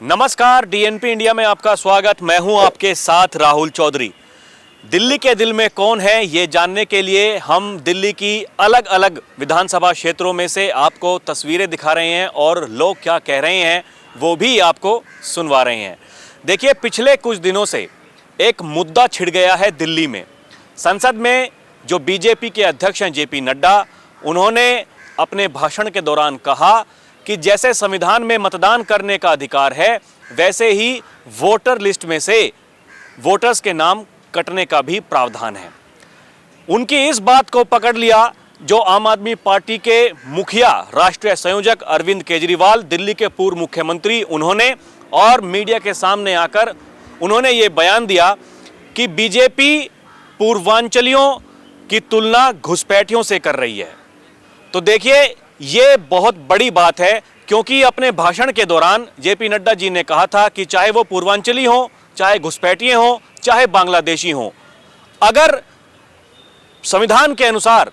नमस्कार, DNP India में आपका स्वागत। मैं हूं आपके साथ राहुल चौधरी। दिल्ली के दिल में कौन है, ये जानने के लिए हम दिल्ली की अलग अलग विधानसभा क्षेत्रों में से आपको तस्वीरें दिखा रहे हैं और लोग क्या कह रहे हैं वो भी आपको सुनवा रहे हैं। देखिए, पिछले कुछ दिनों से एक मुद्दा छिड़ गया है दिल्ली में। संसद में जो बीजेपी के अध्यक्ष हैं जेपी नड्डा, उन्होंने अपने भाषण के दौरान कहा कि जैसे संविधान में मतदान करने का अधिकार है, वैसे ही वोटर लिस्ट में से वोटर्स के नाम कटने का भी प्रावधान है। उनकी इस बात को पकड़ लिया जो आम आदमी पार्टी के मुखिया, राष्ट्रीय संयोजक अरविंद केजरीवाल, दिल्ली के पूर्व मुख्यमंत्री, उन्होंने और मीडिया के सामने आकर उन्होंने ये बयान दिया कि बीजेपी पूर्वांचलियों की तुलना घुसपैठियों से कर रही है। तो देखिए, ये बहुत बड़ी बात है, क्योंकि अपने भाषण के दौरान जेपी नड्डा जी ने कहा था कि चाहे वो पूर्वांचली हो, चाहे घुसपैठिए हो, चाहे बांग्लादेशी हो, अगर संविधान के अनुसार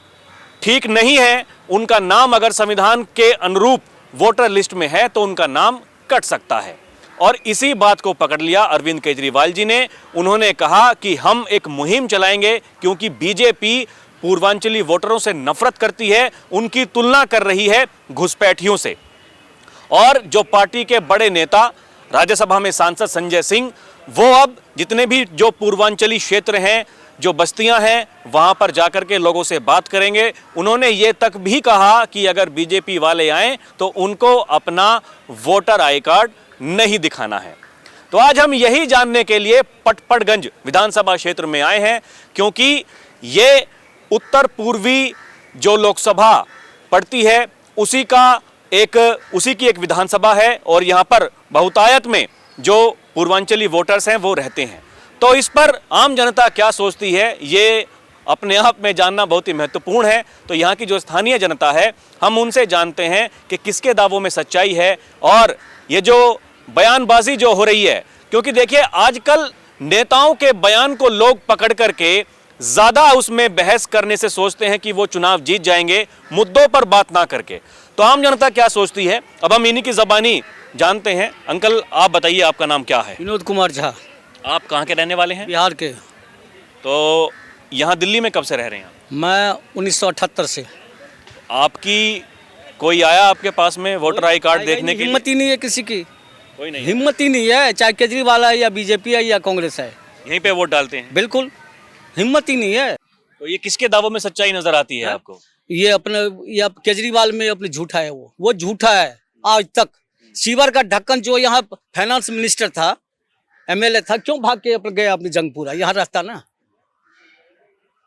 ठीक नहीं है, उनका नाम अगर संविधान के अनुरूप वोटर लिस्ट में है तो उनका नाम कट सकता है। और इसी बात को पकड़ लिया अरविंद केजरीवाल जी ने। उन्होंने कहा कि हम एक मुहिम चलाएंगे, क्योंकि बीजेपी पूर्वांचली वोटरों से नफरत करती है, उनकी तुलना कर रही है घुसपैठियों से। और जो पार्टी के बड़े नेता, राज्यसभा में सांसद संजय सिंह, वो अब जितने भी जो पूर्वांचली क्षेत्र हैं, जो बस्तियां हैं, वहां पर जाकर के लोगों से बात करेंगे। उन्होंने ये तक भी कहा कि अगर बीजेपी वाले आएं तो उनको अपना वोटर आई कार्ड नहीं दिखाना है। तो आज हम यही जानने के लिए पटपड़गंज विधानसभा क्षेत्र में आए हैं, क्योंकि ये उत्तर पूर्वी जो लोकसभा पड़ती है उसी की एक विधानसभा है, और यहाँ पर बहुतायत में जो पूर्वांचली वोटर्स हैं वो रहते हैं। तो इस पर आम जनता क्या सोचती है, ये अपने आप में जानना बहुत ही महत्वपूर्ण है। तो यहाँ की जो स्थानीय जनता है, हम उनसे जानते हैं कि किसके दावों में सच्चाई है और ये जो बयानबाजी जो हो रही है। क्योंकि देखिए, आजकल नेताओं के बयान को लोग पकड़ करके ज़्यादा उसमें बहस करने से सोचते हैं कि वो चुनाव जीत जाएंगे, मुद्दों पर बात ना करके। तो आम जनता क्या सोचती है, अब हम इन्हीं की ज़बानी जानते हैं। अंकल, आप बताइए, आपका नाम क्या है? विनोद कुमार झा। आप कहाँ के रहने वाले हैं? बिहार के। तो यहाँ दिल्ली में कब से रह रहे हैं आप? मैं 1978 से। आपकी कोई आया आपके पास में वोटर आई कार्ड देखने के लिए? हिम्मत ही नहीं है किसी की, कोई नहीं? हिम्मत ही नहीं है, चाहे केजरीवाल है या बीजेपी है या कांग्रेस है, यहीं पे वोट डालते हैं? बिल्कुल हिम्मत ही नहीं है। तो ये किसके दावों में सच्चाई नजर आती है आपको? ये केजरीवाल में अपने झूठा है, वो झूठा है। आज तक सीवर का ढक्कन जो यहाँ फाइनेंस मिनिस्टर था, एमएलए था, क्यों भाग के गया अपने जंगपुरा? यहाँ रहता ना,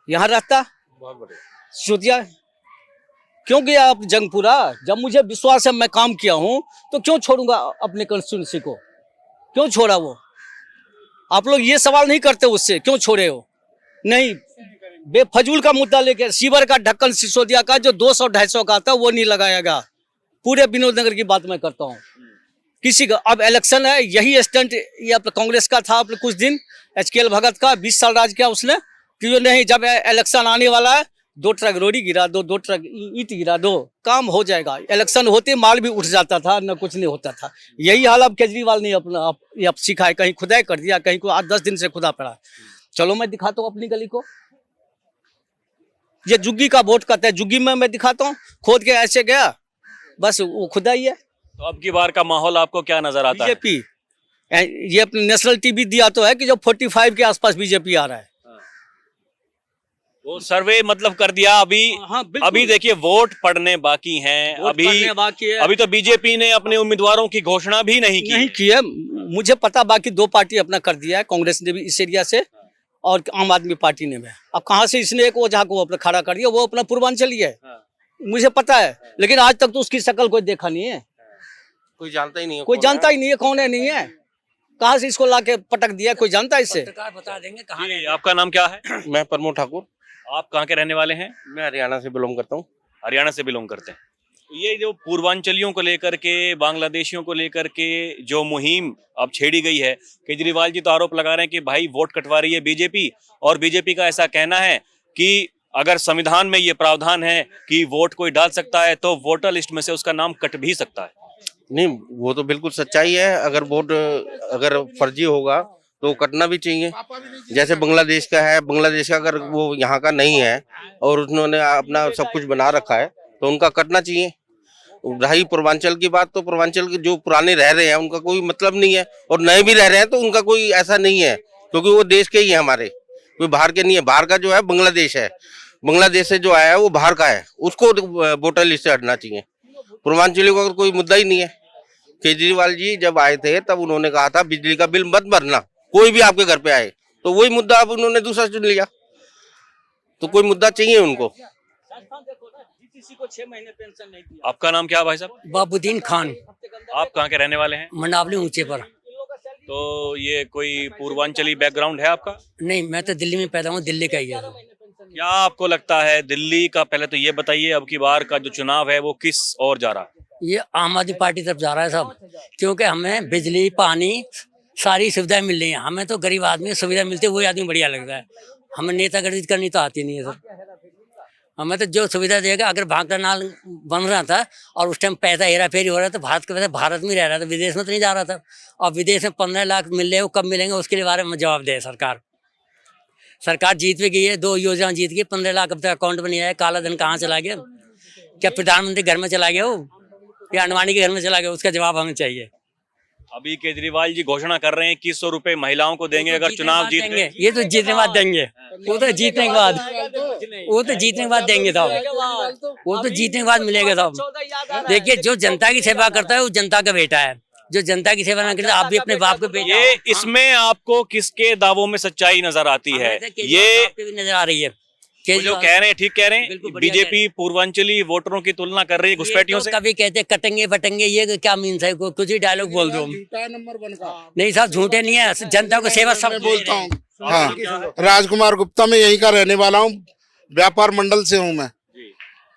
यहाँ रहता। सोचिए क्यों गया आप जंगपुरा? जब मुझे विश्वास है, मैं काम किया हूँ, तो क्यों छोड़ूंगा अपने कंस्टिट्यूंसी को? क्यों छोड़ा वो? आप लोग ये सवाल नहीं करते उससे, क्यों छोड़े हो? नहीं, बेफजूल का मुद्दा लेके सीवर का ढक्कन सिसोदिया का जो 200-250 का था वो नहीं लगाएगा। पूरे विनोद नगर की बात मैं करता हूँ। किसी का अब इलेक्शन है, यही स्टंट ये कांग्रेस का था कुछ दिन, HKL भगत का 20 साल राज किया उसने कि जो नहीं, जब इलेक्शन आने वाला है 2 ट्रक रोड़ी गिरा दो, 2 ट्रक ईंट गिरा दो, काम हो जाएगा। इलेक्शन होते माल भी उठ जाता था, न कुछ नहीं होता था। यही हाल अब केजरीवाल ने अपना सीखा है। कहीं खुदाई कर दिया, कहीं को 8-10 दिन से खुदा पड़ा। चलो मैं दिखाता हूँ अपनी गली को। ये जुग्गी का वोट करता है, जुग्गी में मैं दिखाता हूँ, खोद के ऐसे गया, बस वो खुदाई है। तो अब की बार का माहौल आपको क्या नजर आता है? बीजेपी, ये अपने नेशनल टीवी दिया तो है कि जो 45 के आसपास बीजेपी आ रहा है। वो सर्वे मतलब कर दिया अभी। हाँ, अभी देखिए, वोट पड़ने बाकी हैं। अभी तो बीजेपी ने अपने उम्मीदवारों की घोषणा भी नहीं की है। मुझे पता, बाकी 2 पार्टी अपना कर दिया है, कांग्रेस ने भी इस एरिया से और आम आदमी पार्टी ने भी। अब कहाँ से इसने एक ओझा को अपना खड़ा कर दिया, वो अपना पूर्वांचली है। मुझे पता है, लेकिन आज तक तो उसकी शक्ल कोई देखा नहीं है, कोई जानता ही नहीं है, कोई जानता ही नहीं है कौन है, नहीं है। कहाँ से इसको लाके पटक दिया, कोई जानता है इससे? बता देंगे कहाँ। आपका नाम क्या है? मैं प्रमोद ठाकुर। आप कहाँ के रहने वाले हैं? मैं हरियाणा से बिलोंग करता हूँ। हरियाणा से बिलोंग करते हैं। तो ये जो पूर्वांचलियों को लेकर के, बांग्लादेशियों को लेकर के जो मुहिम अब छेड़ी गई है, केजरीवाल जी तो आरोप लगा रहे हैं कि भाई वोट कटवा रही है बीजेपी, और बीजेपी का ऐसा कहना है कि अगर संविधान में ये प्रावधान है कि वोट कोई डाल सकता है तो वोटर लिस्ट में से उसका नाम कट भी सकता है। नहीं, वो तो बिल्कुल सच्चाई है। अगर वोट अगर फर्जी होगा तो वो कटना भी चाहिए। जैसे बांग्लादेश का है, बांग्लादेश का अगर वो यहाँ का नहीं है और उन्होंने अपना सब कुछ बना रखा है तो उनका कटना चाहिए। रही पूर्वांचल की बात, तो पूर्वांचल के जो पुराने रह रहे हैं उनका कोई मतलब नहीं है, और नए भी रह रहे हैं तो उनका कोई ऐसा नहीं है, क्योंकि वो देश के ही है हमारे, कोई बाहर के नहीं है। बाहर का जो है बांग्लादेश है, बांग्लादेश से जो आया है वो बाहर का है, उसको वोटर लिस्ट से हटना चाहिए। पूर्वांचलियों का कोई मुद्दा ही नहीं है। केजरीवाल जी जब आए थे तब उन्होंने कहा था बिजली का बिल मत भरना, कोई भी आपके घर पे आए, तो वही मुद्दा अब उन्होंने दूसरा चुन लिया। तो कोई मुद्दा चाहिए उनको। किसी को 6 महीने पेंशन नहीं दिया। आपका नाम क्या है भाई साहब? बाबुद्दीन खान, आप कहाँ के रहने वाले हैं? मंडावली ऊंचे पर। तो ये कोई पूर्वांचली बैकग्राउंड है आपका? नहीं, मैं तो दिल्ली में पैदा हूँ, दिल्ली का ही है। क्या आपको लगता है दिल्ली का, पहले तो ये बताइए, अब की बार का जो चुनाव है वो किस ओर जा रहा है? ये आम आदमी पार्टी तरफ जा रहा है सब, क्योंकि हमें बिजली पानी सारी सुविधाएं मिल रही हैं। हमें तो गरीब आदमी सुविधा मिलती है, वही आदमी बढ़िया लगता है। हमें नेतागिरी करनी तो आती नहीं है सर। हमें तो जो सुविधा देगा, अगर भागकर नाल बन रहा था और उस टाइम पैसा हेरा फेरी हो रहा था, भारत के पैसा भारत में रह रहा था, विदेश में तो नहीं जा रहा था। और विदेश में 15 लाख मिल रहे हैं, वो कब मिलेंगे उसके बारे में जवाब दे सरकार। सरकार जीत भी गई है, 2 योजना जीत गई, 15 लाख अब तक अकाउंट में नहीं आया। काला धन कहाँ चला गया? क्या प्रधानमंत्री घर में चला गया हो या अंडवाणी के घर में चला गया? उसका जवाब हमें चाहिए। अभी केजरीवाल जी घोषणा कर रहे हैं 2100 रुपए महिलाओं को देंगे अगर चुनाव जीत देंगे। ये तो जीतने के बाद देंगे, वो तो जीतने के बाद, वो तो जीतने के बाद देंगे साहब, वो तो जीतने के बाद मिलेगा साहब। देखिए, जो जनता की सेवा करता है वो जनता का बेटा है, जो जनता की सेवा ना करता, आप भी अपने बाप के बेटे। ये इसमें आपको किसके दावों में सच्चाई नजर आती है? ये नजर आ रही है, वो जो कह रहे हैं, ठीक कह रहे हैं, बिल्कुल बढ़िया बीजेपी पूर्वांचली वोटरों की तुलना कर रही है घुसपैठियों से। कभी कहते कटेंगे बटेंगे, ये क्या मीन्स है? कुछ ही डायलॉग बोल दो। नहीं साहब, झूठे नहीं है, जनता को सेवा सब बोलता हूँ। हाँ, राजकुमार गुप्ता, मैं यहीं का रहने वाला हूँ, व्यापार मंडल से हूँ मैं।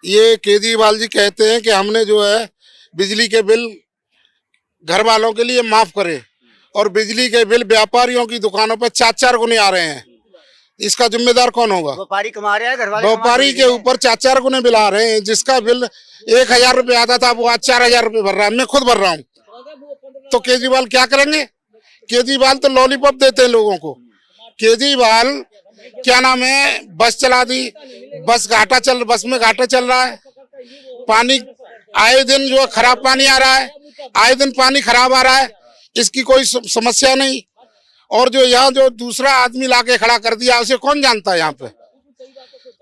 ये केजरीवाल जी कहते हैं कि हमने जो है बिजली के बिल घर वालों के लिए माफ करे, और बिजली के बिल व्यापारियों की दुकानों पर 4-4 गुने आ रहे हैं। इसका जिम्मेदार कौन होगा? व्यापारी कमा रहे हैं, घर वाले व्यापारी के ऊपर 4-4 गुने बिल आ रहे हैं। जिसका बिल 1000 रुपये आता था वो आज 4000 रुपये भर रहा है। मैं खुद भर रहा हूँ। तो केजरीवाल क्या करेंगे? केजरीवाल तो लॉलीपॉप देते हैं लोगों को। केजरीवाल क्या नाम है, बस चला दी, बस में घाटा चल रहा है। पानी आए दिन जो खराब पानी आ रहा है, आए दिन पानी खराब आ रहा है, इसकी कोई समस्या नहीं। और जो यहाँ जो दूसरा आदमी लाके खड़ा कर दिया, उसे कौन जानता है? यहाँ पे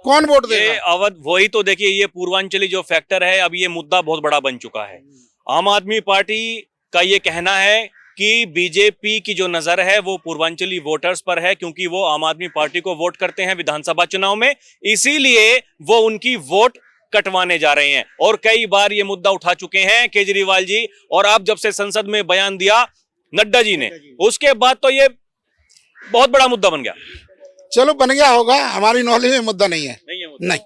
कौन वोट देगा? ये अवध वही तो देखिए, ये पूर्वांचली जो फैक्टर है, अब ये मुद्दा बहुत बड़ा बन चुका है। आम आदमी पार्टी का ये कहना है कि बीजेपी की जो नजर है वो पूर्वांचली वोटर्स पर है, क्योंकि वो आम आदमी पार्टी को वोट करते हैं विधानसभा चुनाव में, इसीलिए वो उनकी वोट कटवाने जा रहे हैं। और कई बार ये मुद्दा उठा चुके हैं केजरीवाल जी, और अब जब से संसद में बयान दिया नड्डा जी ने, उसके बाद तो ये बहुत बड़ा मुद्दा बन गया। चलो बन गया होगा, हमारी नॉलेज में मुद्दा नहीं है। नहीं है मुद्दा। नहीं।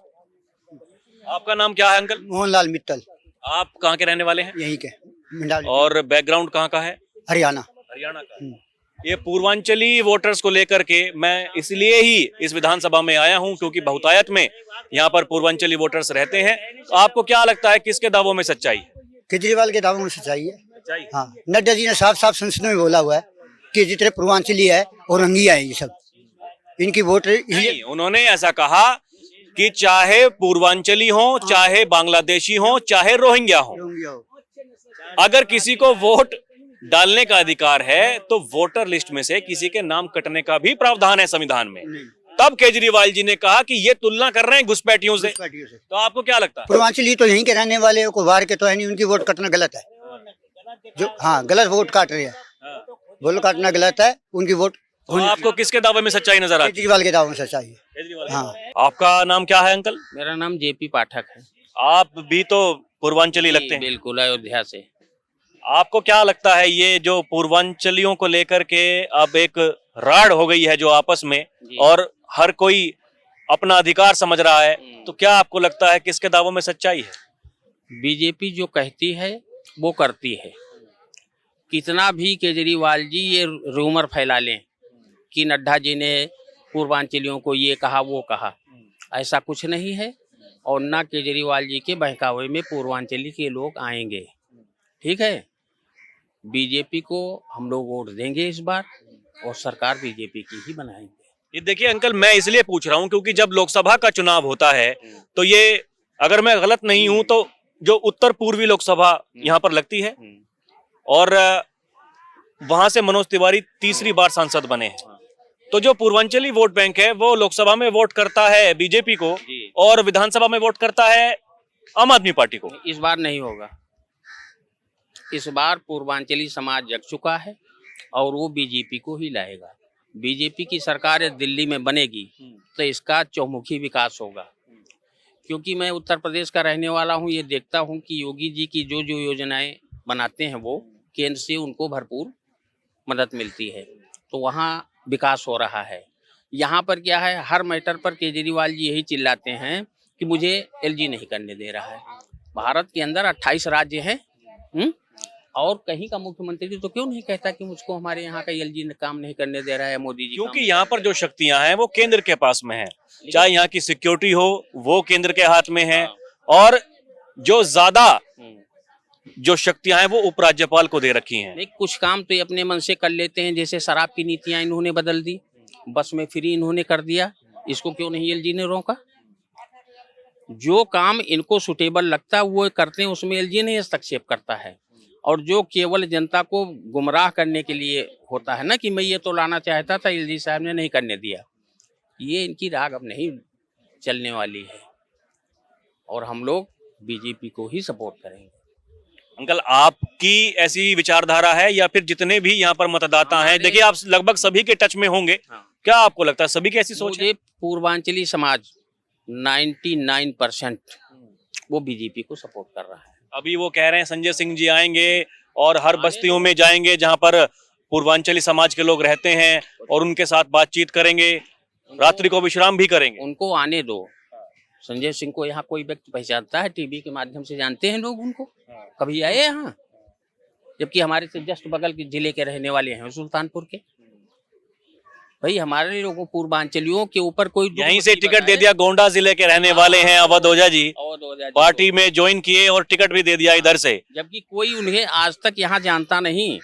आपका नाम क्या है अंकल? मोहनलाल मित्तल, आप कहाँ के रहने वाले हैं? यहीं के मंडावली, और बैकग्राउंड कहाँ का है? हरियाणा। हरियाणा का। ये पूर्वांचली वोटर्स को लेकर के मैं इसलिए ही इस विधानसभा में आया हूं क्योंकि बहुतायत में यहाँ पर पूर्वांचली वोटर्स रहते हैं। तो आपको क्या लगता है किसके दावों में सच्चाई है? केजरीवाल के दावों में सच्चाई है। हाँ, नड्डा जी ने साफ साफ संसद में बोला हुआ है कि जितने पूर्वांचली है और रंगिया है, ये सब इनकी वोट। नहीं, उन्होंने ऐसा कहा कि चाहे पूर्वांचली हो, चाहे बांग्लादेशी हो, चाहे रोहिंग्या हो, अगर किसी को वोट डालने का अधिकार है तो वोटर लिस्ट में से किसी के नाम कटने का भी प्रावधान है संविधान में। तब केजरीवाल जी ने कहा कि ये तुलना कर रहे हैं घुसपैठियों से। तो आपको क्या लगता है? पूर्वांचली तो यहीं के रहने वाले को बाहर के तो है नहीं, उनकी वोट काटना गलत है। जो हाँ गलत वोट काट रहे हैं, वोट काटना गलत है, उनकी वोट। तो आपको किसके दावे में सच्चाई नजर आती है? केजरीवाल के दावों में सच्चाई है। हाँ। आपका नाम क्या है अंकल? मेरा नाम जेपी पाठक है। आप भी तो पूर्वांचली लगते हैं। बिल्कुल, अयोध्या से। आपको क्या लगता है ये जो पूर्वांचलियों को लेकर के अब एक राड़ हो गई है जो आपस में, और हर कोई अपना अधिकार समझ रहा है, तो क्या आपको लगता है किसके दावों में सच्चाई है? बीजेपी जो कहती है वो करती है। कितना भी केजरीवाल जी ये रूमर फैला लें कि नड्डा जी ने पूर्वांचलियों को ये कहा वो कहा, ऐसा कुछ नहीं है। और ना केजरीवाल जी के बहकावे में पूर्वांचली के लोग आएंगे, ठीक है। बीजेपी को हम लोग वोट देंगे इस बार और सरकार बीजेपी की ही बनाएंगे। ये देखिए अंकल, मैं इसलिए पूछ रहा हूँ क्योंकि जब लोकसभा का चुनाव होता है तो ये, अगर मैं गलत नहीं हूं तो जो उत्तर पूर्वी लोकसभा यहाँ पर लगती है और वहां से मनोज तिवारी तीसरी बार सांसद बने हैं, तो जो पूर्वांचली वोट बैंक है वो लोकसभा में वोट करता है बीजेपी को और विधानसभा में वोट करता है आम आदमी पार्टी को। इस बार नहीं होगा। इस बार पूर्वांचली समाज जग चुका है और वो बीजेपी को ही लाएगा। बीजेपी की सरकार दिल्ली में बनेगी तो इसका चौमुखी विकास होगा। क्योंकि मैं उत्तर प्रदेश का रहने वाला हूँ, ये देखता हूँ कि योगी जी की जो जो योजनाएं बनाते हैं वो केंद्र से उनको भरपूर मदद मिलती है, तो वहाँ विकास हो रहा है। यहाँ पर क्या है, हर मैटर पर केजरीवाल जी यही चिल्लाते हैं कि मुझे एलजी नहीं करने दे रहा है। भारत के अंदर 28 राज्य हैं और कहीं का मुख्यमंत्री तो क्यों नहीं कहता कि मुझको हमारे यहाँ का एलजी काम नहीं करने दे रहा है मोदी जी। क्योंकि यहाँ पर जो शक्तियां हैं वो केंद्र के पास में है, चाहे यहाँ की सिक्योरिटी हो वो केंद्र के हाथ में है और जो ज्यादा जो शक्तियां हैं वो उपराज्यपाल को दे रखी हैं। नहीं, कुछ काम तो ये अपने मन से कर लेते हैं, जैसे शराब की नीतियां इन्होंने बदल दी, बस में फ्री इन्होंने कर दिया, इसको क्यों नहीं एलजी ने रोका। जो काम इनको सुटेबल लगता है वो करते हैं, उसमें एलजी नहीं हस्तक्षेप करता है। और जो केवल जनता को गुमराह करने के लिए होता है ना कि मैं ये तो लाना चाहता था, एलजी साहब ने नहीं करने दिया, ये इनकी राग अब नहीं चलने वाली है और हम लोग बीजेपी को ही सपोर्ट करेंगे। अंकल, आपकी ऐसी विचारधारा है या फिर जितने भी यहाँ पर मतदाता हैं, देखिए आप लगभग सभी के टच में होंगे, क्या आपको लगता है सभी की ऐसी सोच है? पूर्वांचली समाज 99% वो बीजेपी को सपोर्ट कर रहा है। अभी वो कह रहे हैं संजय सिंह जी आएंगे और हर बस्तियों में जाएंगे जहां पर पूर्वांचली समाज के लोग रहते हैं और उनके साथ बातचीत करेंगे, रात्रि को विश्राम भी करेंगे। उनको आने दो। संजय सिंह को यहाँ कोई व्यक्ति पहचानता है? टीवी के माध्यम से जानते हैं लोग उनको, कभी आए यहाँ? जबकि हमारे से जस्ट बगल के जिले के रहने वाले हैं, सुल्तानपुर के। भाई हमारे लोगों पूर्वांचलियों के ऊपर कोई यहीं से टिकट दे दिया, गोंडा जिले के रहने वाले हैं अवध ओझा जी, पार्टी में ज्वाइन किए और टिकट भी दे दिया इधर से, जबकि कोई उन्हें आज तक यहाँ जानता नहीं।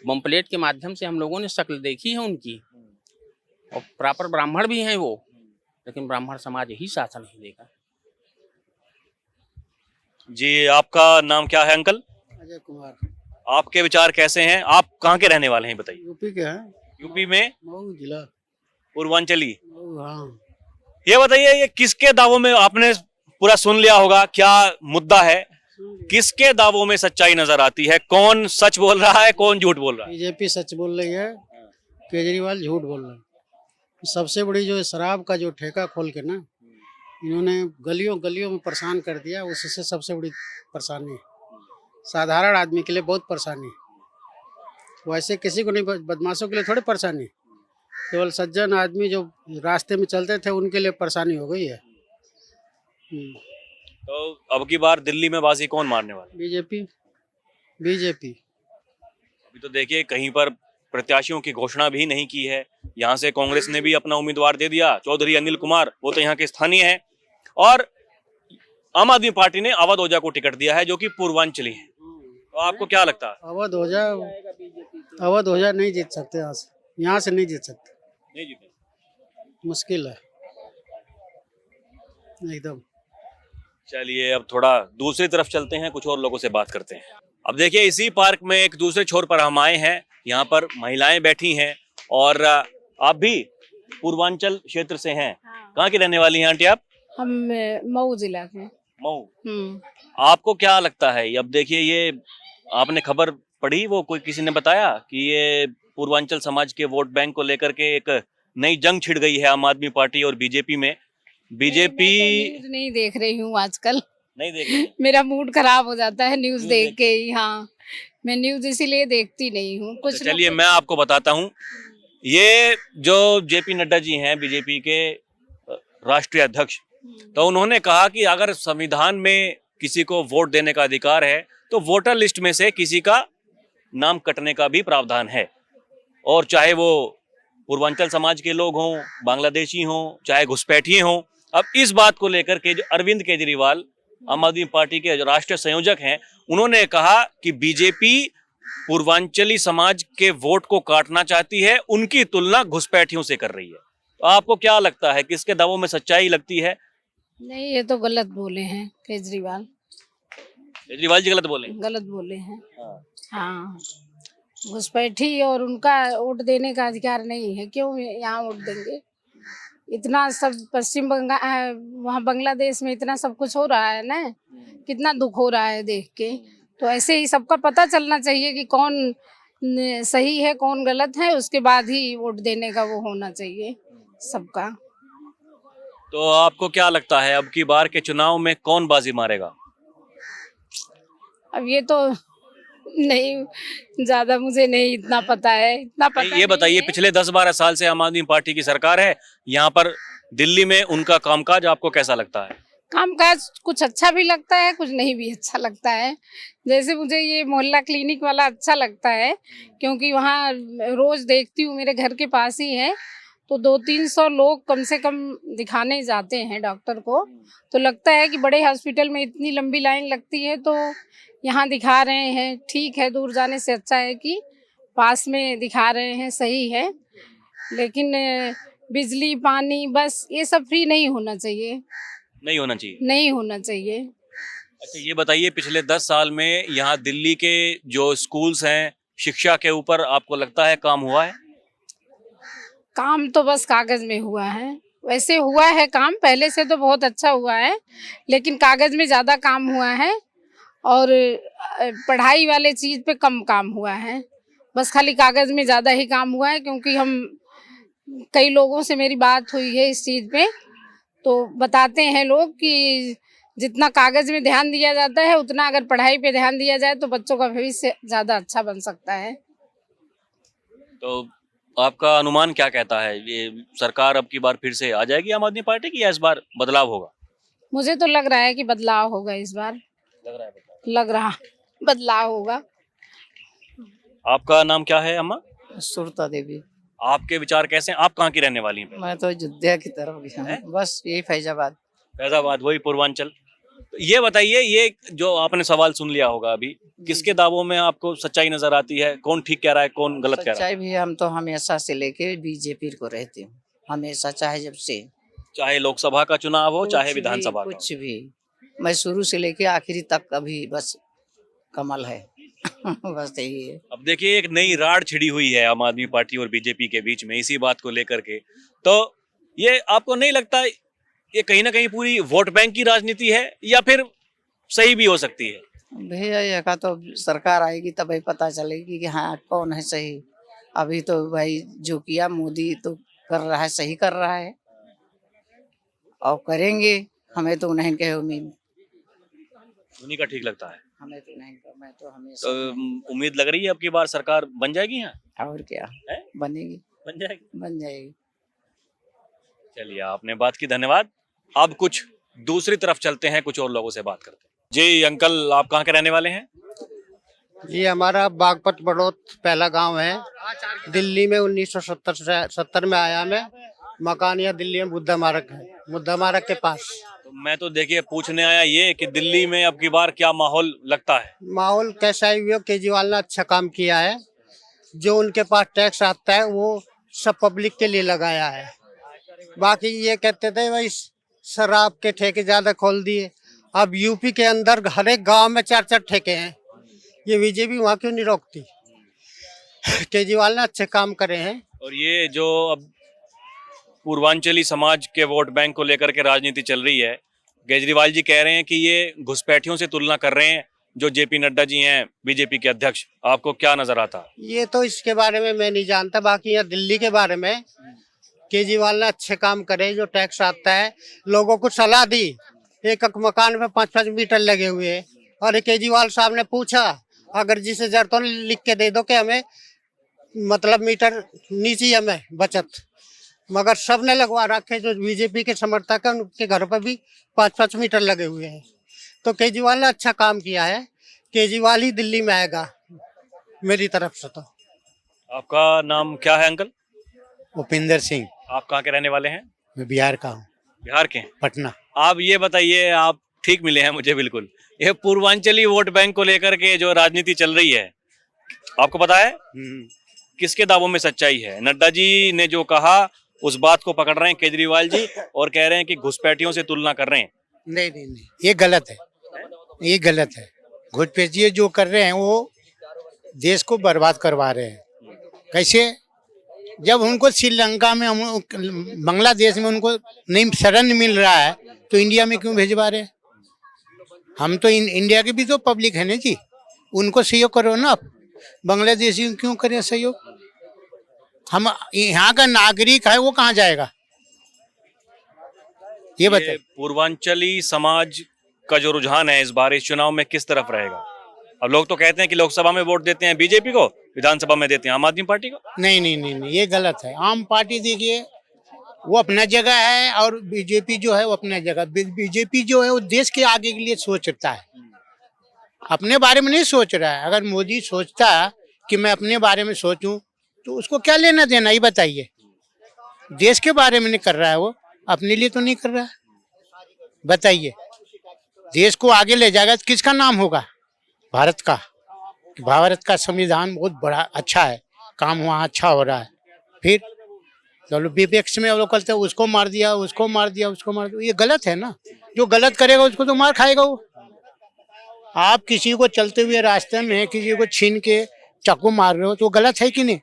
बमप्लेट के माध्यम से हम लोगों ने शक्ल देखी है उनकी, और प्रॉपर ब्राह्मण भी हैं वो, लेकिन ब्राह्मण समाज ही साथ नहीं देगा। जी, आपका नाम क्या है अंकल? अजय कुमार। आपके विचार कैसे हैं? आप कहाँ के रहने वाले हैं बताइए? यूपी के हैं। यूपी में मऊ जिला, पूर्वांचली। हाँ। ये बताइए, ये किसके दावों में, आपने पूरा सुन लिया होगा क्या मुद्दा है, किसके दावों में सच्चाई नजर आती है? कौन सच बोल रहा है, कौन झूठ बोल रहा है? बीजेपी सच बोल रही है, केजरीवाल झूठ बोल रहा है। सबसे बड़ी जो शराब का जो ठेका खोल के ना इन्होंने गलियों गलियों में परेशान कर दिया, उससे सबसे बड़ी परेशानी है। साधारण आदमी के लिए बहुत परेशानी है, वैसे किसी को नहीं, बदमाशों के लिए थोड़ी परेशानी, केवल सज्जन आदमी जो रास्ते में चलते थे उनके लिए परेशानी हो गई है। तो अब की बार दिल्ली में बाजी कौन मारने वाला? बीजेपी। बीजेपी। अभी तो देखिए कहीं पर प्रत्याशियों की घोषणा भी नहीं की है। यहाँ से कांग्रेस ने भी अपना उम्मीदवार दे दिया, चौधरी अनिल कुमार, वो तो यहाँ के स्थानीय हैं, और आम आदमी पार्टी ने अवध ओझा को टिकट दिया है जो कि पूर्वांचली है। तो आपको क्या लगता है? अवध ओझा नहीं जीत सकते, यहाँ से नहीं जीत सकते, नहीं जीते, मुश्किल है एकदम। चलिए अब थोड़ा दूसरी तरफ चलते हैं, कुछ और लोगों से बात करते हैं। अब देखिए इसी पार्क में एक दूसरे छोर पर हम आए हैं, यहाँ पर महिलाएं बैठी हैं और आप भी पूर्वांचल क्षेत्र से हैं। कहाँ की रहने वाली हैं आंटी आप? हम मऊ जिला के। मऊ। आपको क्या लगता है? अब देखिए ये आपने खबर पढ़ी, वो कोई किसी ने बताया कि ये पूर्वांचल समाज के वोट बैंक को लेकर के एक नई जंग छिड़ गई है आम आदमी पार्टी और बीजेपी में। बीजेपी न्यूज नहीं देख रही हूँ आजकल, नहीं देख रही। मेरा मूड खराब हो जाता है न्यूज देख के ही। हाँ, मैं न्यूज इसीलिए देखती नहीं हूँ कुछ। चलिए मैं आपको बताता हूँ, ये जो जेपी नड्डा जी हैं बीजेपी के राष्ट्रीय अध्यक्ष, तो उन्होंने कहा कि अगर संविधान में किसी को वोट देने का अधिकार है तो वोटर लिस्ट में से किसी का नाम कटने का भी प्रावधान है, और चाहे वो पूर्वांचल समाज के लोग हों, बांग्लादेशी हों, चाहे घुसपैठिए हों। अब इस बात को लेकर के जो अरविंद केजरीवाल आम आदमी पार्टी के राष्ट्रीय संयोजक हैं, उन्होंने कहा कि बीजेपी पूर्वांचली समाज के वोट को काटना चाहती है, उनकी तुलना घुसपैठियों से कर रही है। तो आपको क्या लगता है, किसके दावों में सच्चाई लगती है? नहीं, ये तो गलत बोले हैं केजरीवाल, केजरीवाल जी गलत बोले? गलत बोले हैं। हाँ। हाँ, घुसपैठी और उनका वोट देने का अधिकार नहीं है, क्यों यहाँ वोट देंगे? इतना सब पश्चिम बंगाल, वहाँ बांग्लादेश में इतना सब कुछ हो रहा है ना, कितना दुख हो रहा है देख के। तो ऐसे ही सबका पता चलना चाहिए कि कौन सही है कौन गलत है, उसके बाद ही वोट देने का वो होना चाहिए सबका। तो आपको क्या लगता है, अब की बार के चुनाव में कौन बाजी मारेगा? अब ये तो नहीं, ज्यादा मुझे नहीं इतना पता है, इतना पता ये नहीं बताइए, है। पिछले 10-12 साल से आम आदमी पार्टी की सरकार है यहाँ पर दिल्ली में, उनका कामकाज आपको कैसा लगता है? कामकाज कुछ अच्छा भी लगता है, कुछ नहीं भी अच्छा लगता है। जैसे मुझे ये मोहल्ला क्लिनिक वाला अच्छा लगता है, क्योंकि वहाँ रोज देखती हूँ, मेरे घर के पास ही है, तो 200-300 लोग कम से कम दिखाने जाते हैं डॉक्टर को। तो लगता है कि बड़े हॉस्पिटल में इतनी लंबी लाइन लगती है, तो यहाँ दिखा रहे हैं। ठीक है, दूर जाने से अच्छा है कि पास में दिखा रहे हैं, सही है। लेकिन बिजली, पानी, बस ये सब फ्री नहीं होना चाहिए, नहीं होना चाहिए। नहीं होना चाहिए। अच्छा, ये बताइए, पिछले 10 साल में यहाँ दिल्ली के जो स्कूल्स हैं, शिक्षा के ऊपर आपको लगता है काम हुआ है? काम तो बस कागज में हुआ है, वैसे हुआ है काम, पहले से तो बहुत अच्छा हुआ है, लेकिन कागज में ज़्यादा काम हुआ है और पढ़ाई वाले चीज़ पे कम काम हुआ है। बस खाली कागज में ज़्यादा ही काम हुआ है, क्योंकि हम कई लोगों से मेरी बात हुई है इस चीज़ पे, तो बताते हैं लोग कि जितना कागज में ध्यान दिया जाता है, उतना अगर पढ़ाई पे ध्यान दिया जाए तो बच्चों का भविष्य ज़्यादा अच्छा बन सकता है। तो आपका अनुमान क्या कहता है, ये सरकार अब की बार फिर से आ जाएगी आम आदमी पार्टी की, या इस बार बदलाव होगा? मुझे तो लग रहा है कि बदलाव होगा इस बार, लग रहा है बदलाव। लग रहा बदलाव होगा। आपका नाम क्या है अम्मा? सुरता देवी। आपके विचार कैसे हैं? आप कहाँ की रहने वाली हैं? मैं तो अयोध्या की तरफ गया हूँ, बस यही फैजाबाद। फैजाबाद, वही पूर्वांचल। तो ये बताइए, ये जो आपने सवाल सुन लिया होगा अभी, किसके दावों में आपको सच्चाई नजर आती है? कौन ठीक कह रहा है, कौन गलत कह रहा है? सच्चाई भी हम तो हमेशा से लेके बीजेपी को रहते हूँ, हमेशा, चाहे जब से, चाहे लोकसभा का चुनाव हो, चाहे कुछ भी, विधानसभा का। कुछ भी, मैं शुरू से लेके आखिरी तक अभी बस कमल है। बस यही है। अब देखिए, एक नई राड़ छिड़ी हुई है आम आदमी पार्टी और बीजेपी के बीच में इसी बात को लेकर के। तो ये आपको नहीं लगता ये कहीं ना कहीं पूरी वोट बैंक की राजनीति है, या फिर सही भी हो सकती है? भैया ये का तो सरकार आएगी तब ही पता चलेगी कि हाँ कौन है सही। अभी तो भाई जो किया मोदी तो कर रहा है, सही कर रहा है, और करेंगे, हमें तो नहीं कहे उम्मीद, उन्हीं का ठीक लगता है। हमें तो नहीं, मैं तो हमेशा तो उम्मीद लग रही है अब की बार सरकार बन जाएगी यहाँ? और क्या है? बनेगी, बन जाएगी। बन जाएगी। चलिए, आपने बात की, धन्यवाद। अब कुछ दूसरी तरफ चलते हैं, कुछ और लोगों से बात करते हैं। जी अंकल, आप कहाँ के रहने वाले हैं? जी हमारा बागपत बड़ौत पहला गांव है। दिल्ली में 1970 में आया मैं। मकान यहाँ दिल्ली में बुद्धा मार्ग है, बुद्धा मार्ग के पास। तो मैं तो देखिए पूछने आया ये कि दिल्ली में अब की बार क्या माहौल लगता है? माहौल कैसा ही हुआ, केजरीवाल ने अच्छा काम किया है। जो उनके पास टैक्स आता है वो सब पब्लिक के लिए लगाया है। बाकी ये कहते थे भाई शराब के ठेके ज्यादा खोल दिए, अब यूपी के अंदर हर एक गाँव में 4-4 ठेके हैं। ये बीजेपी वहाँ क्यों नहीं रोकती? केजरीवाल ने अच्छे काम करे हैं। और ये जो अब पूर्वांचली समाज के वोट बैंक को लेकर के राजनीति चल रही है, केजरीवाल जी कह रहे हैं कि ये घुसपैठियों से तुलना कर रहे हैं, जो जेपी नड्डा जी हैं बीजेपी के अध्यक्ष। आपको क्या नजर आता? ये तो इसके बारे में मैं नहीं जानता। बाकी यहाँ दिल्ली के बारे में केजरीवाल ने अच्छे काम करे। जो टैक्स आता है लोगों को सलाह दी, एक मकान में 5-5 मीटर लगे हुए हैं, और केजरीवाल साहब ने पूछा अगर जिसे जरूरत हो लिख के दे दो कि हमें मतलब मीटर नीचे हमें बचत, मगर सब ने लगवा रखे। जो बीजेपी के समर्थक है उनके घर पर भी 5-5 मीटर लगे हुए हैं। तो केजरीवाल ने अच्छा काम किया है। केजरीवाल ही दिल्ली में आएगा मेरी तरफ से। तो आपका नाम क्या है अंकल? उपिंदर सिंह। आप कहाँ के रहने वाले हैं? मैं बिहार का हूँ, बिहार के हैं? पटना। आप ये बताइए, आप ठीक मिले हैं मुझे बिल्कुल। ये पूर्वांचली वोट बैंक को लेकर के जो राजनीति चल रही है, आपको पता है किसके दावों में सच्चाई है? नड्डा जी ने जो कहा उस बात को पकड़ रहे हैं केजरीवाल जी और कह रहे हैं कि घुसपैठियों से तुलना कर रहे हैं। नहीं नहीं नहीं, ये गलत है, ये गलत है। घुसपैठिए जो कर रहे हैं वो देश को बर्बाद करवा रहे हैं। कैसे? जब उनको श्रीलंका में बांग्लादेश में उनको नहीं शरण मिल रहा है तो इंडिया में क्यों भेजवा रहे हैं? हम तो इंडिया की भी तो पब्लिक है ना जी, उनको सहयोग करो ना आप। बांग्लादेशी को क्यों करें सहयोग? हम यहाँ का नागरिक है, वो कहाँ जाएगा ये बताइए। पूर्वांचली समाज का जो रुझान है इस बार इस चुनाव में किस तरफ रहेगा? अब लोग तो कहते हैं कि लोकसभा में वोट देते हैं बीजेपी को, विधानसभा में देते हैं आम आदमी पार्टी को। नहीं नहीं नहीं नहीं, ये गलत है। आम पार्टी देखिए वो अपना जगह है और बीजेपी जो है वो अपना जगह। बीजेपी जो है वो देश के आगे के लिए सोचता है, अपने बारे में नहीं सोच रहा है। अगर मोदी सोचता कि मैं अपने बारे में सोचूं तो उसको क्या लेना देना, ये बताइए। देश के बारे में नहीं कर रहा है वो, अपने लिए तो नहीं कर रहा है। बताइए, देश को आगे ले जाएगा तो किसका नाम होगा? भारत का। भारत का संविधान बहुत बड़ा अच्छा है, काम वहाँ अच्छा हो रहा है। फिर चलो विपक्ष में लोग कहते हैं उसको मार दिया, उसको मार दिया, उसको मार दिया। ये गलत है ना, जो गलत करेगा उसको तो मार खाएगा वो। आप किसी को चलते हुए रास्ते में किसी को छीन के चाकू मार रहे हो तो गलत है कि नहीं?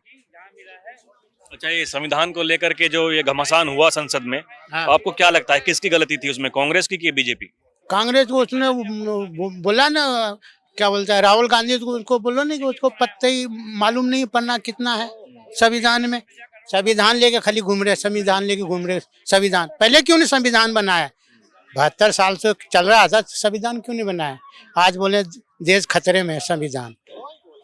अच्छा, ये संविधान को लेकर के जो ये घमासान हुआ संसद में, हाँ। आपको क्या लगता है किसकी गलती थी उसमें, कांग्रेस की कि बीजेपी? कांग्रेस को उसने बोला ना, क्या बोलता है राहुल गांधी को, उसको बोलो ना कि उसको पत्ते ही मालूम नहीं पन्ना कितना है संविधान में। संविधान लेके खाली घूम रहे, संविधान लेके घूम रहे। संविधान पहले क्यों नहीं संविधान बनाया? 72 साल से चल रहा था, संविधान क्यों नहीं बनाया? आज बोले देश खतरे में है। संविधान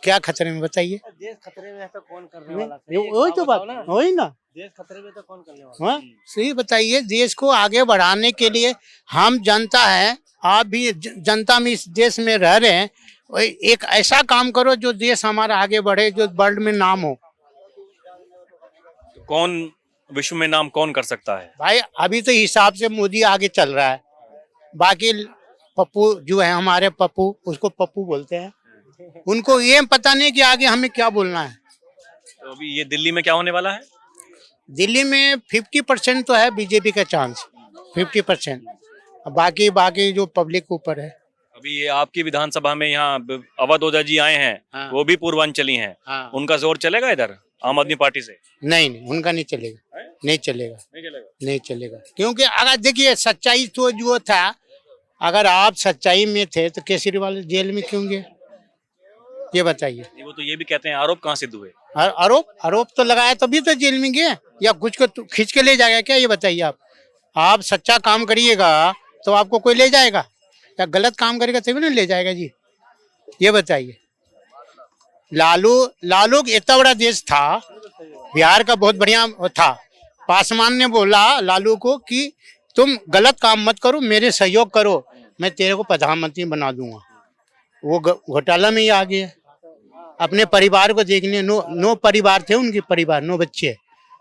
क्या खतरे में बताइए? देश खतरे में है तो कौन करने वाला? वही तो बात, वही ना। देश खतरे में तो कौन करने वाला? हाँ सही बताइए। देश को आगे बढ़ाने के लिए हम जनता है, आप भी जनता में इस देश में रह रहे हैं, एक ऐसा काम करो जो देश हमारा आगे बढ़े, जो वर्ल्ड में नाम हो। कौन विश्व में नाम कौन कर सकता है? भाई अभी तो हिसाब से मोदी आगे चल रहा है, बाकी पप्पू जो है हमारे पप्पू, उसको पप्पू बोलते हैं, उनको ये पता नहीं कि आगे हमें क्या बोलना है। तो अभी ये दिल्ली में क्या होने वाला है? दिल्ली में 50% तो है बीजेपी का चांस, 50%। बाकी जो पब्लिक ऊपर है। अभी ये आपकी विधानसभा में यहाँ अवध ओझा जी आए हैं, हाँ। वो भी पूर्वांचली हैं, हाँ। उनका जोर चलेगा इधर आम आदमी पार्टी से? नहीं, उनका नहीं चलेगा, नहीं चलेगा, नहीं चलेगा। नहीं चलेगा। क्योंकि अगर देखिए सच्चाई तो जो था, अगर आप सच्चाई में थे तो केजरीवाल जेल में क्यों गए? ये बताइए। वो तो ये भी कहते हैं आरोप कहाँ सिद्ध हुए? आरोप तो लगाया तभी तो जेल में गए, या कुछ को खींच के ले जाएगा क्या? ये बताइए। आप सच्चा काम करिएगा तो आपको कोई ले जाएगा, या गलत काम करेगा तभी ना ले जाएगा जी? ये बताइए। लालू इतना बड़ा देश था, बिहार का बहुत बढ़िया था। पासवान ने बोला लालू को कि तुम गलत काम मत करो, मेरे सहयोग करो, मैं तेरे को प्रधानमंत्री बना दूंगा। वो घोटाला में ही आ गया। अपने परिवार को देखने, 9 परिवार थे उनके, परिवार 9 बच्चे।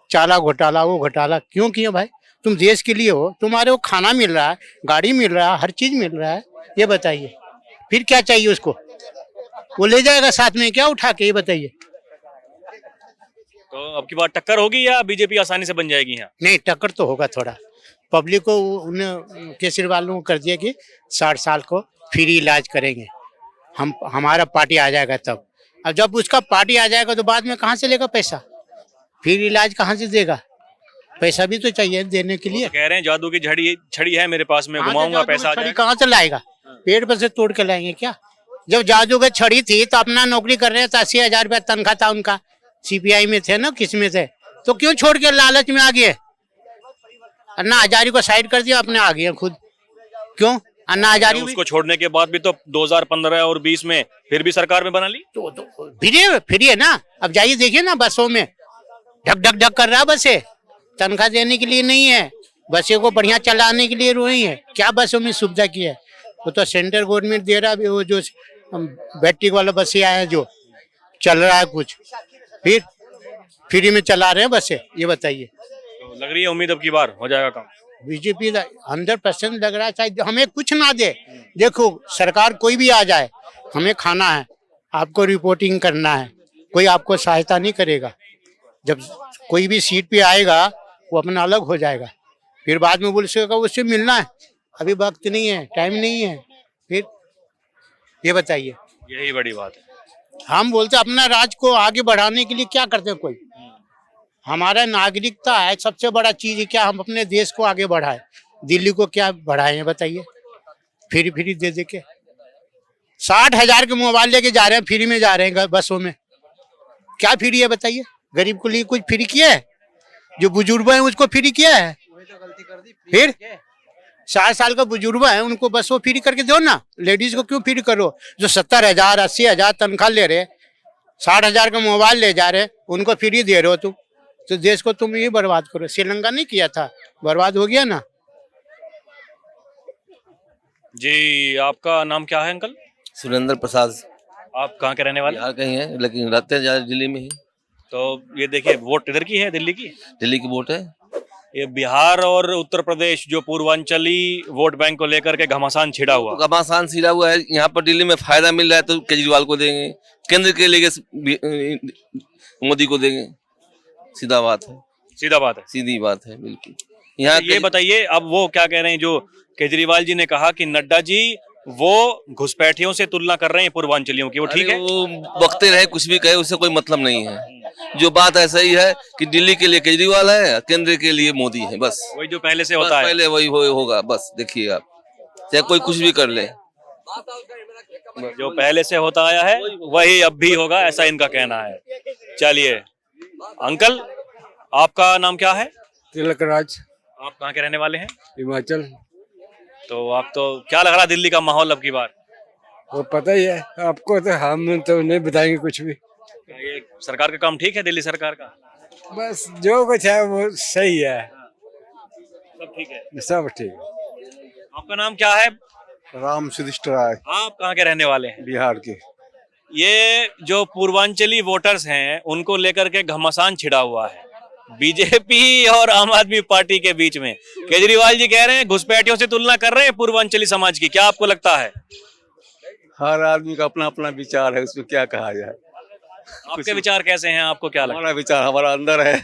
चाला घोटाला, वो घोटाला क्यों किया भाई? तुम देश के लिए हो, तुम्हारे को खाना मिल रहा है, गाड़ी मिल रहा है, हर चीज मिल रहा है। ये बताइए फिर क्या चाहिए उसको? वो ले जाएगा साथ में क्या उठा के? ये बताइए। तो अब की बार टक्कर होगी या बीजेपी आसानी से बन जाएगी यहाँ? नहीं, टक्कर तो होगा थोड़ा। पब्लिक को उन्हें केजरीवाल को कर दिया कि 60 साल को फ्री इलाज करेंगे, हमारा पार्टी आ जाएगा तब। अब जब उसका पार्टी आ जाएगा तो बाद में कहाँ से लेगा पैसा? फिर इलाज कहाँ से देगा? पैसा भी तो चाहिए देने के लिए। तो कह रहे हैं जादू की छड़ी है मेरे पास, मैं घुमाऊंगा पैसा आ जाएगा। कहाँ से लाएगा? पेड़ पर से तोड़ के लाएंगे क्या? जब जादू की छड़ी थी तो अपना नौकरी कर रहे थे, 80,000 रुपया तनख्वाह था उनका, सीपीआई में थे ना, किस में थे, तो क्यों छोड़ के लालच में आ गए? अन्ना हजारी को साइड कर दिया, अपने आ गए खुद। क्यों? अन्ना हजारी उसको छोड़ने के बाद भी तो 2015 और 20 में फिर भी सरकार में बना ली। तो फ्री है ना। अब जाइए देखिए ना, बसों में ढक ढक ढक कर रहा बसें, तनख्वाह देने के लिए नहीं है, बसों को बढ़िया चलाने के लिए नहीं है। क्या बसों में सुविधा की है? वो तो सेंट्रल गवर्नमेंट दे रहा है। वो जो बैटरी वाला बसें आए हैं जो चल रहा है, कुछ फिर फ्री में चला रहे हैं बसें। ये बताइए। तो लग रही है उम्मीद अब की बार हो जाएगा काम? बीजेपी 100% लग रहा है, चाहे हमें कुछ ना दे। देखो सरकार कोई भी आ जाए, हमें खाना है, आपको रिपोर्टिंग करना है, कोई आपको सहायता नहीं करेगा। जब कोई भी सीट पे आएगा वो अपना अलग हो जाएगा, फिर बाद में बोलेगा उससे मिलना है, अभी वक्त नहीं है, टाइम नहीं है। फिर ये बताइए, यही बड़ी बात है। हम बोलते अपना राज्य को आगे बढ़ाने के लिए क्या करते हैं? कोई हमारा नागरिकता है, सबसे बड़ा चीज है क्या हम अपने देश को आगे बढ़ाए। दिल्ली को क्या बढ़ाए हैं बताइए? फ्री दे के 60,000 के मोबाइल लेके जा रहे हैं, फ्री में जा रहे हैं बसों में। क्या फ्री है बताइए? गरीब को लिए कुछ फ्री किया है? जो बुजुर्ग है उसको फ्री किया है? फिर 60 साल का बुजुर्ग है उनको बस वो फ्री करके दो ना। लेडीज को क्यों फ्री करो? जो 70,000 80,000 तनख्वाह ले रहे, 60,000 का मोबाइल ले जा रहे, उनको फ्री दे रहे हो तुम। तो देश को तुम ही बर्बाद करो। श्रीलंका नहीं किया था, बर्बाद हो गया ना। जी, आपका नाम क्या है अंकल? सुरेंद्र प्रसाद। आप कहाँ के रहने वाले? बिहार कहीं है लेकिन रहते हैं ज्यादा दिल्ली में ही। तो ये देखिए, वोट इधर की है, दिल्ली की। दिल्ली की वोट है। ये बिहार और उत्तर प्रदेश जो पूर्वांचली वोट बैंक को लेकर के घमासान छिड़ा हुआ। घमासान छिड़ा हुआ है। यहाँ पर दिल्ली में फायदा मिल रहा है तो केजरीवाल को देंगे, केंद्र के लिए मोदी को देंगे। सीधा बात है, सीधा बात है, सीधी बात है बिल्कुल। यहाँ ये बताइए, अब वो क्या कह रहे हैं, जो केजरीवाल जी ने कहा कि नड्डा जी वो घुसपैठियों से तुलना कर रहे हैं पूर्वांचलियों की, वो ठीक है? वो बकते रहे, कुछ भी कहे, उससे कोई मतलब नहीं है। जो बात ऐसा ही है कि दिल्ली के लिए केजरीवाल है, केंद्र के लिए मोदी है, बस वही जो पहले से होता है, पहले वही होगा। बस देखिए आप, चाहे कोई कुछ भी कर ले, जो पहले से होता आया है वही अब भी होगा, ऐसा इनका कहना है। चलिए अंकल, आपका नाम क्या है? तिलक राज। आप कहाँ के रहने वाले हैं? हिमाचल। तो आप तो क्या लग रहा है दिल्ली का माहौल अब की बार? वो पता ही है आपको, तो हम तो नहीं बताएंगे कुछ भी। ये सरकार का काम ठीक है, दिल्ली सरकार का? बस जो कुछ है वो सही है, सब ठीक है, सब ठीक है। आपका नाम क्या है? राम सुधिष्ठ राय। आप कहाँ के रहने वाले हैं? बिहार के। ये जो पूर्वांचली वोटर्स हैं उनको लेकर के घमासान छिड़ा हुआ है बीजेपी और आम आदमी पार्टी के बीच में। केजरीवाल जी कह रहे हैं घुसपैठियों से तुलना कर रहे हैं पूर्वांचली समाज की। क्या आपको लगता है? हर आदमी का अपना अपना विचार है, उसमें क्या कहा जाए। आपके विचार कैसे हैं? आपको क्या लगता है? हमारा विचार हमारा अंदर है,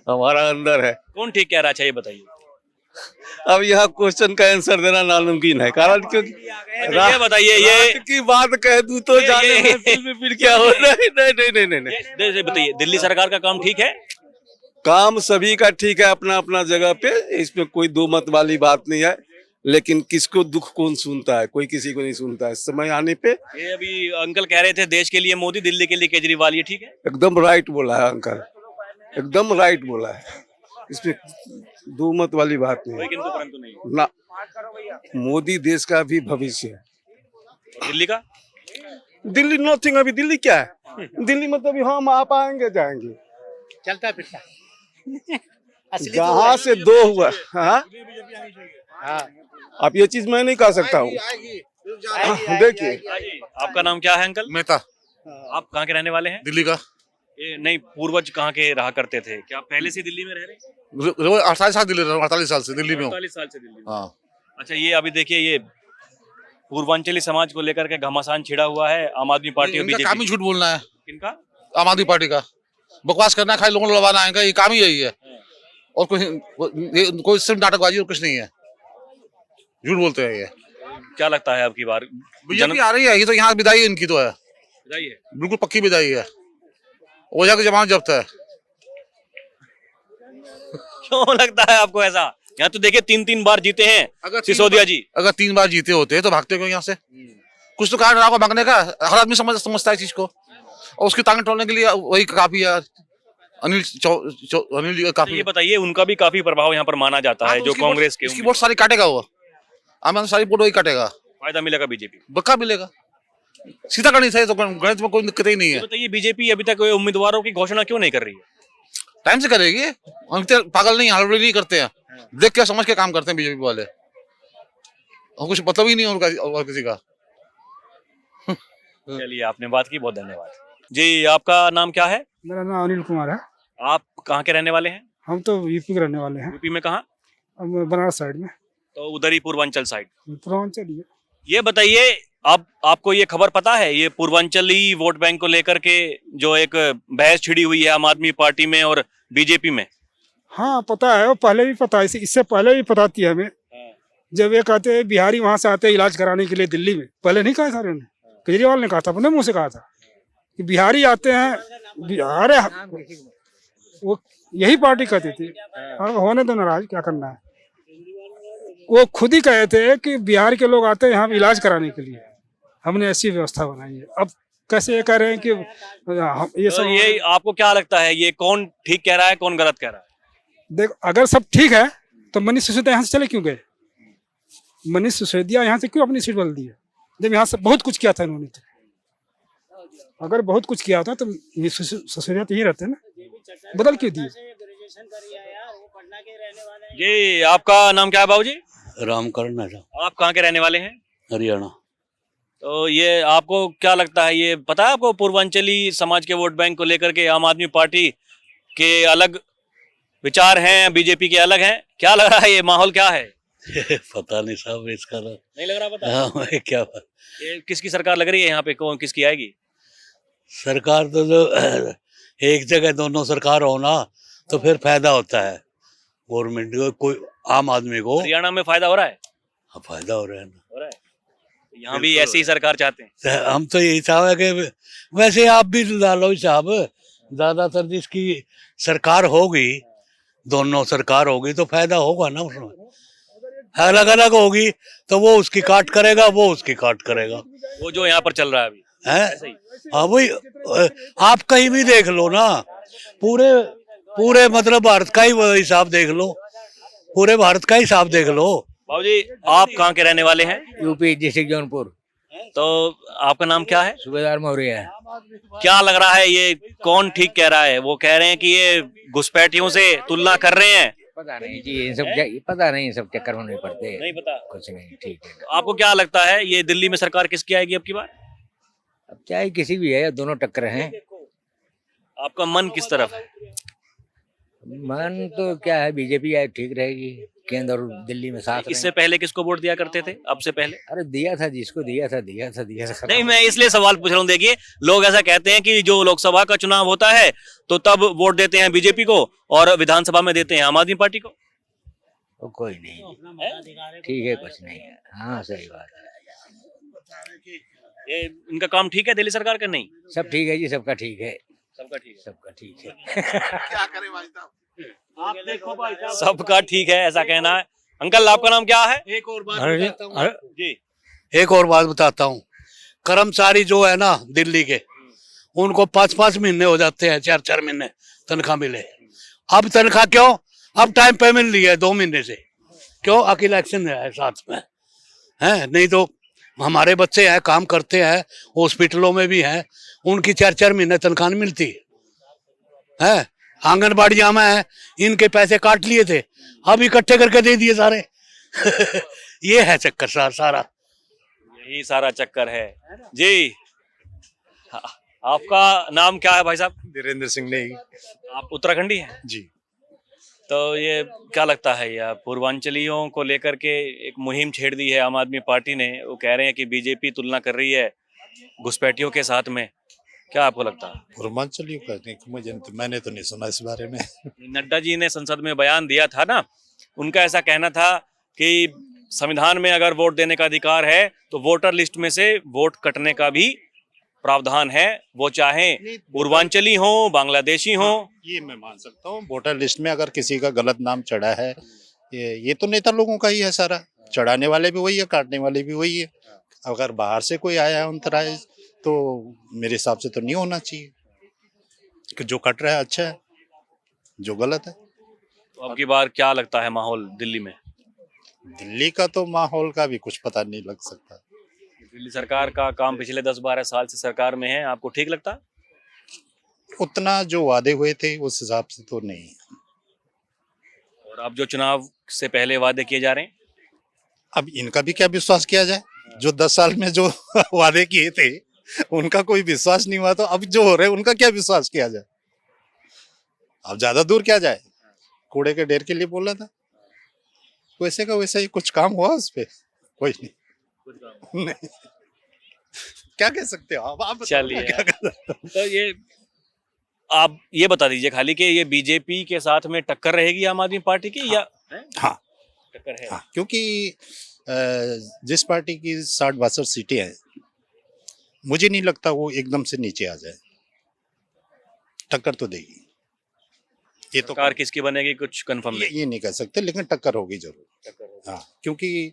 हमारा अंदर है। कौन ठीक कह रहा है, अच्छा ये बताइए। अब यह क्वेश्चन का आंसर देना नामुमकिन है, कारण क्योंकि ये बताइए, ये की बात कह दूं तो जाने में फिर क्या हो रहा है। नहीं। बताइए, दिल्ली सरकार का काम ठीक है? काम सभी का ठीक है अपना अपना जगह पे, इसमें कोई दो मत वाली बात नहीं है। लेकिन किसको दुख कौन सुनता है? कोई किसी को नहीं सुनता है। समय आने पे ये अभी अंकल कह रहे थे देश के लिए मोदी, दिल्ली के लिए केजरीवाल, ये ठीक है? एकदम राइट बोला है अंकल, एकदम राइट बोला है। इसमें दो मत वाली बात नहीं है। किंतु परंतु नहीं ना, मोदी देश का भी भविष्य है। दिल्ली का? दिल्ली नथिंग। अभी दिल्ली क्या है? दिल्ली मतलब अभी हम आप आएंगे जाएंगे, चलता फिरता जहाँ से दो हुआ। हाँ, अब ये चीज मैं नहीं कह सकता हूँ। देखिए, आपका नाम क्या है अंकल? मेहता। आप कहाँ के रहने वाले हैं? दिल्ली का। ये नहीं, पूर्वज कहाँ के रहा करते थे? क्या पहले से दिल्ली में रह रहे? 48 साल दिल्ली, 48 साल से दिल्ली में हूँ। 48 साल से दिल्ली में। हाँ। अच्छा, ये अभी देखिए, ये पूर्वांचली समाज को लेकर के घमासान छिड़ा हुआ है आम आदमी पार्टी और इनका बीजेपी। काम ही झूठ बोलना है। किनका? आम आदमी पार्टी का बकवास करना है, खाली लोगों को लड़वाना है, इनका ये काम ही यही है। और कोई सिर्फ नाटकबाजी और कुछ नहीं है, झूठ बोलते हैं ये। क्या लगता है अब की बार बीजेपी आ रही है? ये तो यहाँ विदाई इनकी तो है, बताइए। बिल्कुल पक्की विदाई है। ओझा की जमानत जब्त है। क्यों लगता है आपको ऐसा? यहाँ तो देखिए 3-3 बार जीते हैं सिसोदिया जी। अगर 3 बार जीते होते तो भागते क्यों यहाँ से? कुछ तो कारण रहा भागने का। हर आदमी समझता है चीज को, और उसकी टांग तोड़ने के लिए वही काफी है। अनिल जी काफी। ये बताइए, उनका भी काफी प्रभाव यहाँ पर माना जाता है, जो कांग्रेस के। इसकी वोट सारी काटेगा वो, आम सारी वोट वही काटेगा। फायदा मिलेगा बीजेपी, बक्का मिलेगा। सीधा गणित है तो गणित में कोई दिक्कत ही नहीं है। बताइए, बीजेपी अभी तक उम्मीदवारों की घोषणा क्यों नहीं कर रही है? टाइम से करेगी, हम पागल नहीं, हड़बड़ी नहीं करते हैं। देख के समझ के काम करते हैं बीजेपी वाले, और कुछ मतलब ही नहीं उनका और किसी का। चलिए, आपने बात की, बहुत धन्यवाद जी। आपका नाम क्या है? मेरा नाम अनिल कुमार है। आप कहाँ के रहने वाले हैं? हम तो यूपी के रहने वाले हैं। यूपी में कहाँ? बनारस साइड में। तो उधर ही पूर्वांचल साइड। पूर्वांचल ही है। ये बताइए, अब आपको ये खबर पता है, ये पूर्वांचली वोट बैंक को लेकर के जो एक बहस छिड़ी हुई है आम आदमी पार्टी में और बीजेपी में? हाँ पता है, वो पहले भी पता है, इससे पहले भी पता थी हमें। जब ये कहते हैं बिहारी वहां से आते हैं इलाज कराने के लिए दिल्ली में, पहले नहीं कहा था उन्होंने, केजरीवाल ने कहा था, अपने मुंह से कहा था कि बिहारी आते हैं। अरे वो यही पार्टी कहती थी, होने दो नाराज, क्या करना है। वो खुद ही कहे थे कि बिहार के लोग आते हैं यहाँ इलाज कराने के लिए, हमने ऐसी व्यवस्था बनाई है। अब कैसे ये कह रहे हैं कि ये सब, ये आपको क्या लगता है, ये कौन ठीक कह रहा है, कौन गलत कह रहा है? देखो अगर सब ठीक है तो मनीष सिसोदिया यहाँ से चले क्यों गए? मनीष सिसोदिया यहाँ से क्यों अपनी सीट बदल दी है, जब यहाँ से बहुत कुछ किया था इन्होंने? तो अगर बहुत कुछ किया होता तो ये सिसोदिया तो यही रहते ना, बदल क्यों दिए? ये आपका नाम क्या है बाबूजी? रामकरण है। आप कहाँ के रहने वाले हैं? हरियाणा। तो ये आपको क्या लगता है, ये पता है आपको पूर्वांचली समाज के वोट बैंक को लेकर के आम आदमी पार्टी के अलग विचार हैं, बीजेपी के अलग हैं? क्या लग रहा है, ये माहौल क्या है? पता नहीं साहब इसका तो। नहीं लग रहा पता? हाँ, क्या ये किसकी सरकार लग रही है यहाँ पे, कौन किसकी आएगी? सरकार तो जो एक जगह दोनों सरकार हो ना तो फिर फायदा होता है गवर्नमेंट को, कोई आम आदमी को। हरियाणा में फायदा हो रहा है? हाँ, फायदा हो रहा है ना। हो रहा है, यहाँ भी ऐसी ही सरकार चाहते हैं। हम तो यही चाहे कि वैसे आप भी डालो साहब, ज्यादातर जिसकी सरकार होगी, दोनों सरकार होगी तो फायदा होगा ना उसमें। अलग अलग होगी तो वो उसकी काट करेगा, वो उसकी काट करेगा। वो जो यहाँ पर चल रहा है अभी है, हाँ वही। आप कहीं भी देख लो ना, पूरे मतलब भारत का ही हिसाब देख लो, पूरे भारत का हिसाब देख लो। बाबूजी आप कहाँ के रहने वाले हैं? UP district Jaunpur. तो आपका नाम क्या है? सूबेदार मौर्य है। क्या लग रहा है, ये कौन ठीक कह रहा है? वो कह रहे हैं कि ये घुसपैठियों से तुलना कर रहे हैं। पता नहीं जी, इन सब पता नहीं, सब चक्कर में नहीं पड़ते। नहीं पता कुछ नहीं, ठीक है। आपको क्या लगता है, ये दिल्ली में सरकार किसकी आएगी अब की बार? अब चाहे किसी भी है, दोनों टक्कर हैं। आपका मन किस तरफ है? मन तो क्या है, बीजेपी आए ठीक रहेगी, केंद्र और दिल्ली में साथ इससे पहले किसको वोट दिया करते थे, अब से पहले? अरे दिया था, जिसको दिया था। नहीं, मैं इसलिए सवाल पूछ रहा हूँ। देखिए, लोग ऐसा कहते हैं कि जो लोकसभा का चुनाव होता है तो तब वोट देते हैं बीजेपी को और विधानसभा में देते हैं आम आदमी पार्टी को। तो कोई नहीं, ठीक है, कुछ नहीं है। हाँ सही बात है। ये इनका काम ठीक है दिल्ली सरकार का? नहीं, सब ठीक है जी, सबका ठीक है, सबका ठीक है, सबका ठीक है। क्या करें भाई साहब, आप देखो भाई साहब, सबका ठीक है ऐसा कहना है। अंकल आपका नाम क्या है? एक और बात जी, एक और बात बताता हूँ, कर्मचारी जो है ना दिल्ली के, उनको 5-5 महीने हो जाते हैं, 4-4 महीने तनख्वाह मिले। अब तनख्वाह क्यों? अब टाइम पे मिल रही है 2 महीने से। क्यों? अकेला इलेक्शन है साथ में, है नहीं तो हमारे बच्चे हैं, काम करते हैं, हॉस्पिटलों में भी हैं, उनकी 4-4 महीने तनख्वाह नहीं मिलती है। आंगनबाड़ियां में है, इनके पैसे काट लिए थे, अब इकट्ठे करके दे दिए सारे। ये है चक्कर सारा। यही सारा चक्कर है जी। आपका नाम क्या है भाई साहब? धीरेन्द्र सिंह नेगी। आप उत्तराखंडी हैं जी। तो ये क्या लगता है, या पूर्वांचलियों को लेकर के एक मुहिम छेड़ दी है आम आदमी पार्टी ने? वो कह रहे हैं कि बीजेपी तुलना कर रही है घुसपैठियों के साथ में, क्या आपको लगता है? पूर्वांचलियों का मैंने तो नहीं सुना इस बारे में। नड्डा जी ने संसद में बयान दिया था ना, उनका ऐसा कहना था कि संविधान में अगर वोट देने का अधिकार है तो वोटर लिस्ट में से वोट कटने का भी प्रावधान है, वो चाहे पूर्वांचली हो, बांग्लादेशी हो। ये मैं मान सकता हूँ, वोटर लिस्ट में अगर किसी का गलत नाम चढ़ा है, ये तो नेता लोगों का ही है सारा, चढ़ाने वाले भी वही है, काटने वाले भी वही है। अगर बाहर से कोई आया है उनतराय, तो मेरे हिसाब से तो नहीं होना चाहिए, कि जो कट रहा है अच्छा है, जो गलत है। तो अब की बार क्या लगता है माहौल दिल्ली में? दिल्ली का तो माहौल का भी कुछ पता नहीं लग सकता। दिल्ली सरकार का काम पिछले 10-12 साल से सरकार में है, आपको ठीक लगता है? उतना जो वादे हुए थे उस हिसाब से तो नहीं। और अब जो चुनाव से पहले वादे किए जा रहे हैं, अब इनका भी क्या विश्वास किया जाए? जो 10 साल में जो वादे किए थे उनका कोई विश्वास नहीं हुआ, तो अब जो हो रहे उनका क्या विश्वास किया जाए? अब ज्यादा दूर क्या जाए, कूड़े के ढेर के लिए बोला था, वैसे का वैसा ही कुछ काम हुआ उस पे? कोई नहीं। क्या कह सकते हो आप बताओ चलिए ना, क्या कर सकते हो? तो ये आप ये बता दीजिए खाली कि ये बीजेपी के साथ में टक्कर रहेगी आम आदमी पार्टी की या हाँ टक्कर है? हाँ, क्योंकि जिस पार्टी की 60-62 सीटें हैं, मुझे नहीं लगता वो एकदम से नीचे आ जाए, टक्कर तो देगी। ये तो सरकार किसकी बनेगी कुछ कंफर्म नहीं। ये नहीं कह सकते, लेकिन टक्कर होगी जरूर। हाँ, क्योंकि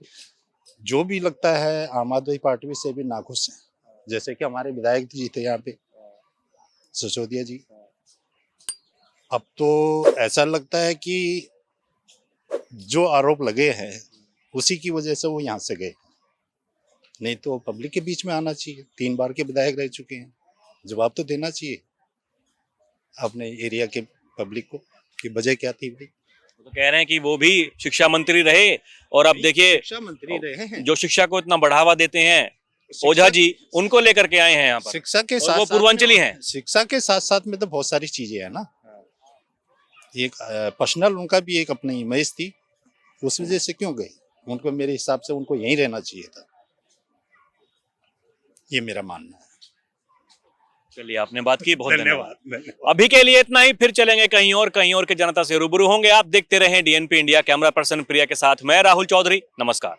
जो भी लगता है आम आदमी पार्टी से भी नाखुश है, जैसे कि हमारे विधायक जी थे यहाँ पे सिसोदिया जी। अब तो ऐसा लगता है कि जो आरोप लगे हैं उसी की वजह से वो यहाँ से गए, नहीं तो पब्लिक के बीच में आना चाहिए। 3 बार के विधायक रह चुके हैं, जवाब तो देना चाहिए अपने एरिया के पब्लिक को कि वजह क्या थी भाई। तो कह रहे हैं कि वो भी शिक्षा मंत्री रहे और अब देखिए शिक्षा मंत्री रहे हैं, जो शिक्षा को इतना बढ़ावा देते हैं ओझा जी, उनको लेकर के आए हैं यहाँ पर। शिक्षा के और साथ वो पूर्वांचली हैं। शिक्षा के साथ साथ में तो बहुत सारी चीजें हैं ना। एक पर्सनल उनका भी एक अपनी इमेज थी, उस वजह से क्यों गए? उनको मेरे हिसाब से उनको यहीं रहना चाहिए था, ये मेरा मानना है। चलिए आपने बात की, बहुत धन्यवाद। धन्यवाद। अभी के लिए इतना ही, फिर चलेंगे कहीं और के जनता से रूबरू होंगे। आप देखते रहें डीएनपी इंडिया। कैमरा पर्सन प्रिया के साथ मैं राहुल चौधरी, नमस्कार।